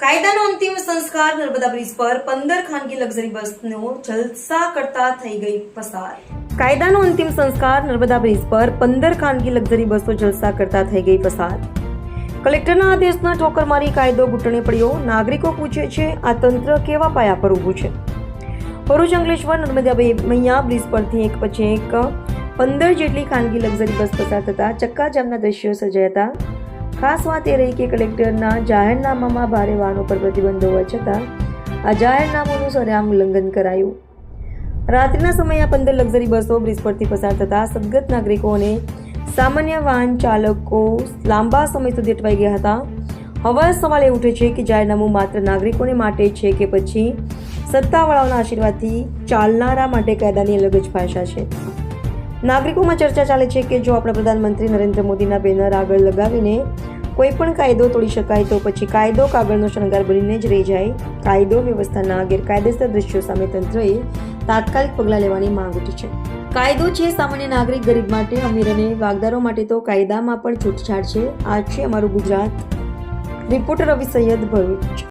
કાયદાનો અંતિમ સંસ્કાર નર્મદા બ્રિજ પર 15 ખાનગી લક્ઝરી બસનો જલસા કરતા થઈ ગઈ પસાર. કાયદાનો અંતિમ સંસ્કાર નર્મદા બ્રિજ પર 15 ખાનગી લક્ઝરી બસો જલસા કરતા થઈ ગઈ પસાર. કલેક્ટરના આદેશના ઠોકર મારી કાયદો ઘૂંટણે પડ્યો. નાગરિકો પૂછે છે, આ તંત્ર કેવા પાયા પર ઊભું છે? ભરૂચ અંકલેશ્વર નર્મદા મૈયા બ્રિજ પરથી એક પછી એક 15 જેટલી ખાનગી લક્ઝરી બસ પસાર થતા ચક્કાજામના દ્રશ્યો સર્જાયા હતા. ખાસ વાત એ રહી કે કલેક્ટરના જાહેરનામામાં ભારે વાહનો પર પ્રતિબંધ હોવા છતાં આ જાહેરનામાનું સરેઆમ ઉલ્લંઘન કરાયું. રાત્રિના સમયે આ 15 લક્ઝરી બસો બ્રિજ પરથી પસાર થતા સદગત નાગરિકો અને સામાન્ય વાહન ચાલકો લાંબા સમય સુધી અટવાઈ ગયા હતા. હવે સવાલ એ ઉઠે છે કે જાહેરનામું માત્ર નાગરિકોને માટે છે કે પછી સત્તાવાળાઓના આશીર્વાદથી ચાલનારા માટે કાયદાની અલગ જ ભાષા છે? નાગરિકોમાં ચર્ચા ચાલે છે કે જો આપણા પ્રધાનમંત્રી નરેન્દ્ર મોદીના બેનર આગળ લગાવીને કોઈ પણ કાયદો તોડી શકાય તો પછી કાયદો કાગળનો શણગાર બનીને જ રહી જાય. કાયદો વ્યવસ્થાના ગેરકાયદેસર દ્રશ્યો સામે તંત્રએ તાત્કાલિક પગલાં લેવાની માંગ ઉઠી છે. કાયદો છે સામાન્ય નાગરિક, ગરીબ માટે, અમીર અને વાગદારો માટે તો કાયદામાં પણ છૂટછાટ છે. આ છે અમારું ગુજરાત. રિપોર્ટર રવિ સૈયદ, ભરૂચ.